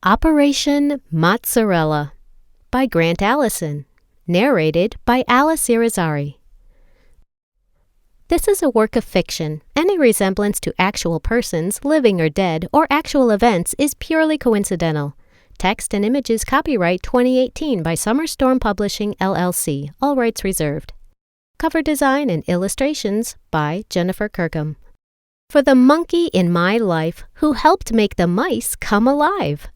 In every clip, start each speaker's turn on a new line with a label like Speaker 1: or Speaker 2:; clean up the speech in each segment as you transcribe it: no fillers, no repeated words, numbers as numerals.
Speaker 1: Operation Mozarella by Grant Allison, narrated by Alice Irizarry. This is a work of fiction. Any resemblance to actual persons, living or dead, or actual events is purely coincidental. Text and images copyright 2018 by Summerstorm Publishing, LLC. All rights reserved. Cover design and illustrations by Jennifer Kirkham. For the monkey in my life who helped make the mice come alive.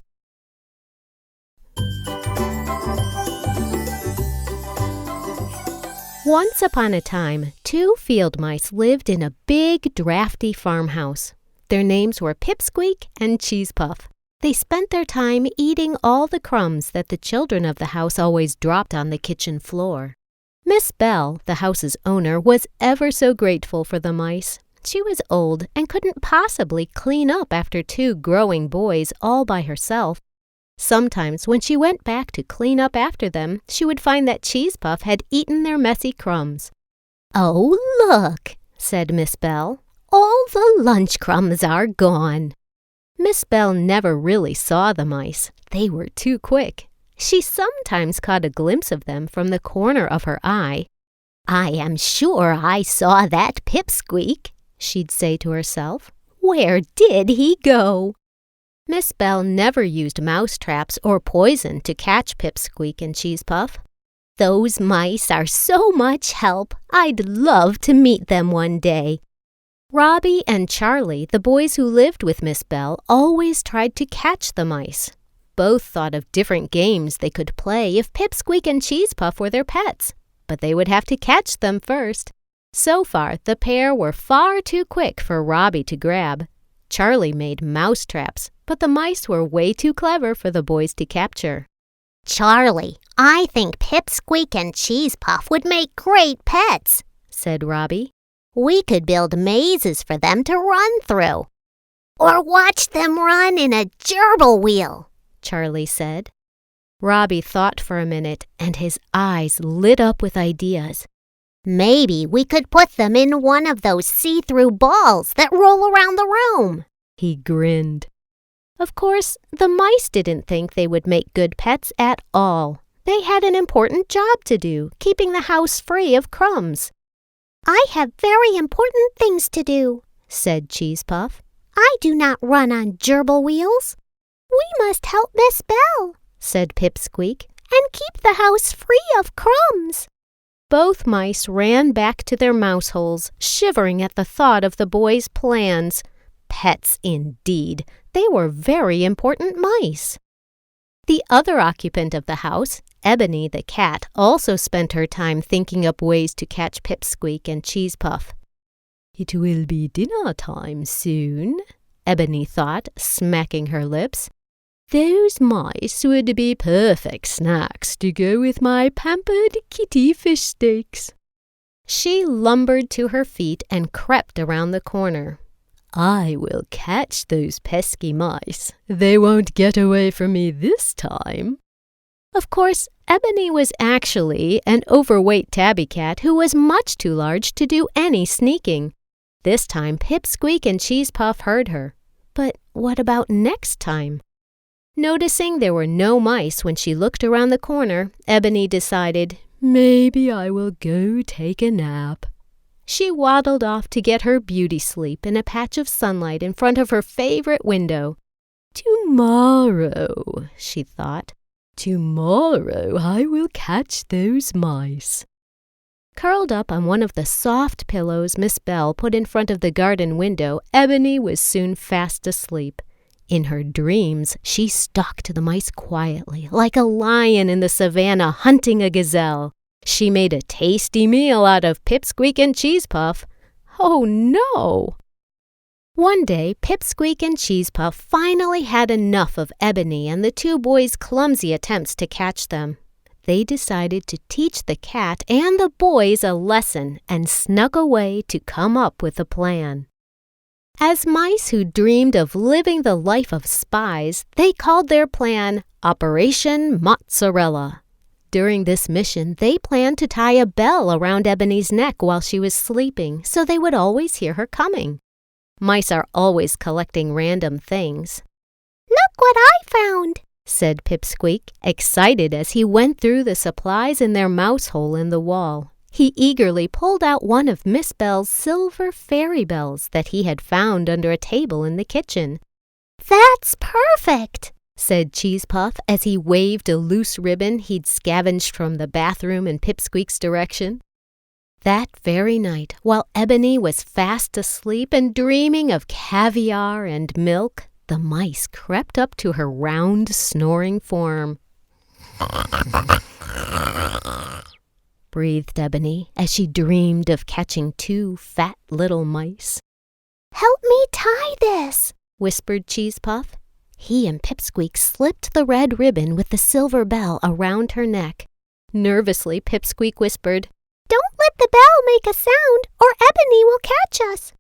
Speaker 1: Once upon a time, 2 field mice lived in a big, drafty farmhouse. Their names were Pipsqueak and Cheesepuff. They spent their time eating all the crumbs that the children of the house always dropped on the kitchen floor. Miss Bell, the house's owner, was ever so grateful for the mice. She was old and couldn't possibly clean up after 2 growing boys all by herself. Sometimes when she went back to clean up after them, she would find that Cheesepuff had eaten their messy crumbs. "Oh, look," said Miss Bell. "All the lunch crumbs are gone." Miss Bell never really saw the mice. They were too quick. She sometimes caught a glimpse of them from the corner of her eye. "I am sure I saw that Pipsqueak," she'd say to herself. "Where did he go?" Miss Bell never used mouse traps or poison to catch Pipsqueak and Cheesepuff. "Those mice are so much help. I'd love to meet them one day." Robbie and Charlie, the boys who lived with Miss Bell, always tried to catch the mice. Both thought of different games they could play if Pipsqueak and Cheesepuff were their pets, but they would have to catch them first. So far, the pair were far too quick for Robbie to grab. Charlie made mouse traps, but the mice were way too clever for the boys to capture.
Speaker 2: "Charlie, I think Pipsqueak and Cheesepuff would make great pets," said Robbie. "We could build mazes for them to run through. Or watch them run in a gerbil wheel," Charlie said.
Speaker 1: Robbie thought for a minute, and his eyes lit up with ideas.
Speaker 2: "Maybe we could put them in one of those see-through balls that roll around the room."
Speaker 1: He grinned. Of course, the mice didn't think they would make good pets at all. They had an important job to do, keeping the house free of crumbs.
Speaker 2: "I have very important things to do," said Cheesepuff. "I do not run on gerbil wheels." "We must help Miss Bell," said Pipsqueak, "and keep the house free of crumbs."
Speaker 1: Both mice ran back to their mouse holes, shivering at the thought of the boys' plans. Pets, indeed. They were very important mice. The other occupant of the house, Ebony the cat, also spent her time thinking up ways to catch Pipsqueak and Cheesepuff. "It will be dinner time soon," Ebony thought, smacking her lips. "Those mice would be perfect snacks to go with my pampered kitty fish steaks." She lumbered to her feet and crept around the corner. "I will catch those pesky mice. They won't get away from me this time." Of course, Ebony was actually an overweight tabby cat who was much too large to do any sneaking. This time, Pipsqueak and Cheesepuff heard her. But what about next time? Noticing there were no mice when she looked around the corner, Ebony decided, "Maybe I will go take a nap." She waddled off to get her beauty sleep in a patch of sunlight in front of her favorite window. "Tomorrow," she thought, "tomorrow I will catch those mice." Curled up on one of the soft pillows Miss Bell put in front of the garden window, Ebony was soon fast asleep. In her dreams, she stalked the mice quietly, like a lion in the savannah hunting a gazelle. She made a tasty meal out of Pipsqueak and Cheesepuff. Oh no! One day, Pipsqueak and Cheesepuff finally had enough of Ebony and the 2 boys' clumsy attempts to catch them. They decided to teach the cat and the boys a lesson and snuck away to come up with a plan. As mice who dreamed of living the life of spies, they called their plan Operation Mozarella. During this mission, they planned to tie a bell around Ebony's neck while she was sleeping so they would always hear her coming. Mice are always collecting random things.
Speaker 2: Look what I found,
Speaker 1: said Pipsqueak, excited as he went through the supplies in their mouse hole in the wall. He eagerly pulled out one of Miss Bell's silver fairy bells that he had found under a table in the kitchen.
Speaker 2: That's perfect,
Speaker 1: said Cheese Puff as he waved a loose ribbon he'd scavenged from the bathroom in Pipsqueak's direction. That very night, while Ebony was fast asleep and dreaming of caviar and milk, the mice crept up to her round, snoring form. Breathed Ebony as she dreamed of catching 2 fat little mice.
Speaker 2: Help me tie this,
Speaker 1: whispered Cheese Puff. He and Pipsqueak slipped the red ribbon with the silver bell around her neck. Nervously, Pipsqueak whispered,
Speaker 2: Don't let the bell make a sound, or Ebony will catch us.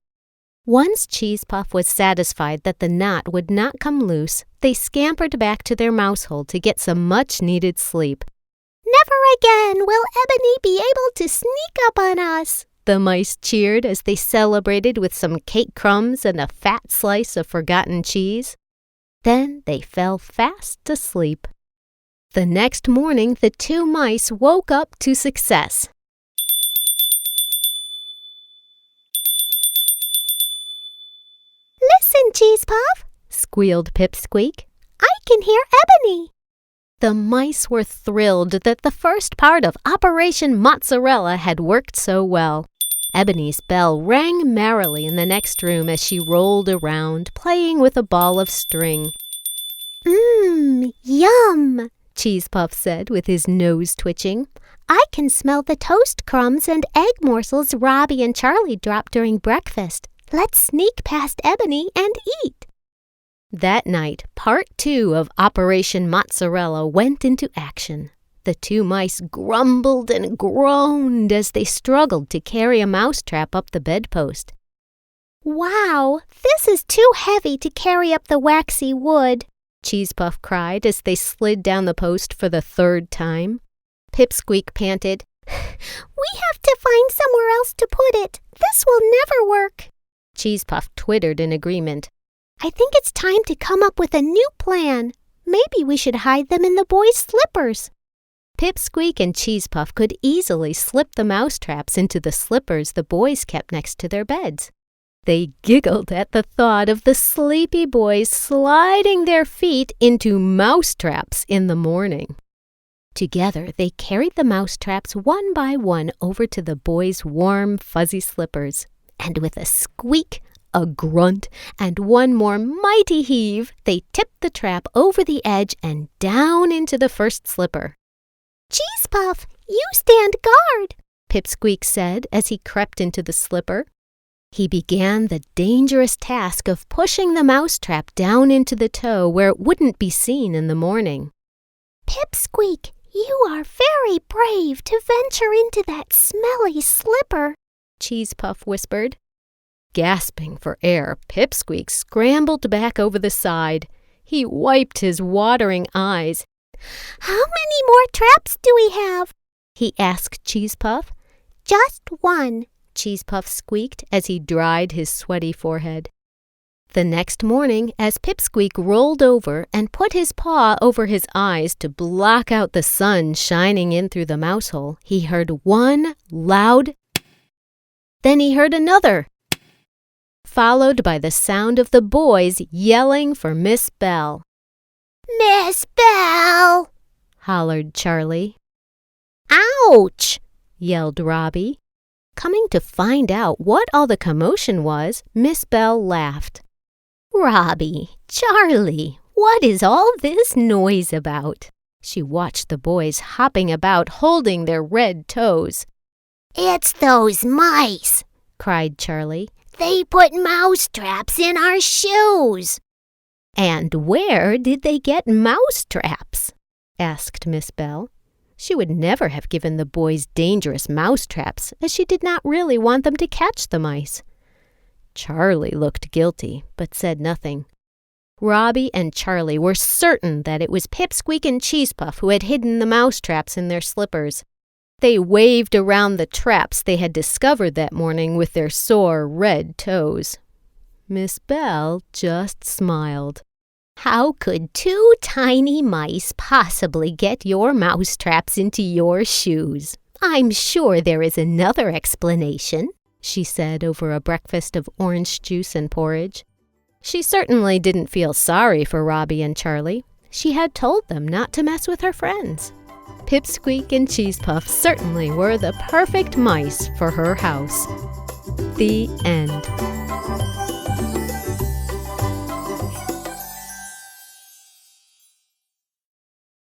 Speaker 1: Once Cheese Puff was satisfied that the knot would not come loose, they scampered back to their mouse hole to get some much-needed sleep.
Speaker 2: Never again will Ebony be able to sneak up on us,
Speaker 1: the mice cheered as they celebrated with some cake crumbs and a fat slice of forgotten cheese. Then they fell fast asleep. The next morning, the 2 mice woke up to success.
Speaker 2: Listen, Cheese Puff,
Speaker 1: squealed Pipsqueak.
Speaker 2: I can hear Ebony.
Speaker 1: The mice were thrilled that the first part of Operation Mozarella had worked so well. Ebony's bell rang merrily in the next room as she rolled around, playing with a ball of string.
Speaker 2: Yum,
Speaker 1: Cheese Puff said with his nose twitching.
Speaker 2: I can smell the toast crumbs and egg morsels Robbie and Charlie dropped during breakfast. Let's sneak past Ebony and eat.
Speaker 1: That night, Part 2 of Operation Mozarella went into action. The 2 mice grumbled and groaned as they struggled to carry a mousetrap up the bedpost.
Speaker 2: Wow, this is too heavy to carry up the waxy wood,
Speaker 1: Cheese Puff cried as they slid down the post for the 3rd time. Pipsqueak panted,
Speaker 2: We have to find somewhere else to put it. This will never work.
Speaker 1: Cheese Puff twittered in agreement.
Speaker 2: I think it's time to come up with a new plan. Maybe we should hide them in the boys' slippers.
Speaker 1: Pipsqueak and Cheese Puff could easily slip the mousetraps into the slippers the boys kept next to their beds. They giggled at the thought of the sleepy boys sliding their feet into mousetraps in the morning. Together, they carried the mousetraps one by one over to the boys' warm, fuzzy slippers, and with a squeak, a grunt, and one more mighty heave, they tipped the trap over the edge and down into the first slipper.
Speaker 2: Cheese Puff, you stand guard,
Speaker 1: Pipsqueak said as he crept into the slipper. He began the dangerous task of pushing the mousetrap down into the toe where it wouldn't be seen in the morning.
Speaker 2: Pipsqueak, you are very brave to venture into that smelly slipper,
Speaker 1: Cheese Puff whispered. Gasping for air, Pipsqueak scrambled back over the side. He wiped his watering eyes.
Speaker 2: How many more traps do we have?
Speaker 1: He asked Cheese Puff.
Speaker 2: Just one,
Speaker 1: Cheese Puff squeaked as he dried his sweaty forehead. The next morning, as Pipsqueak rolled over and put his paw over his eyes to block out the sun shining in through the mouse hole, he heard one loud. Then he heard another, followed by the sound of the boys yelling for Miss Bell.
Speaker 2: Miss Bell!
Speaker 1: Hollered Charlie.
Speaker 2: Ouch!
Speaker 1: Yelled Robbie. Coming to find out what all the commotion was, Miss Bell laughed. Robbie, Charlie, what is all this noise about? She watched the boys hopping about holding their red toes.
Speaker 2: It's those mice,
Speaker 1: cried Charlie.
Speaker 2: They put mousetraps in our shoes.
Speaker 1: And where did they get mousetraps? Asked Miss Bell. She would never have given the boys dangerous mousetraps, as she did not really want them to catch the mice. Charlie looked guilty, but said nothing. Robbie and Charlie were certain that it was Pipsqueak and Cheese Puff who had hidden the mousetraps in their slippers. They waved around the traps they had discovered that morning with their sore red toes. Miss Bell just smiled. How could two tiny mice possibly get your mousetraps into your shoes? I'm sure there is another explanation, she said over a breakfast of orange juice and porridge. She certainly didn't feel sorry for Robbie and Charlie. She had told them not to mess with her friends. Pipsqueak and Cheese Puff certainly were the perfect mice for her house. The end.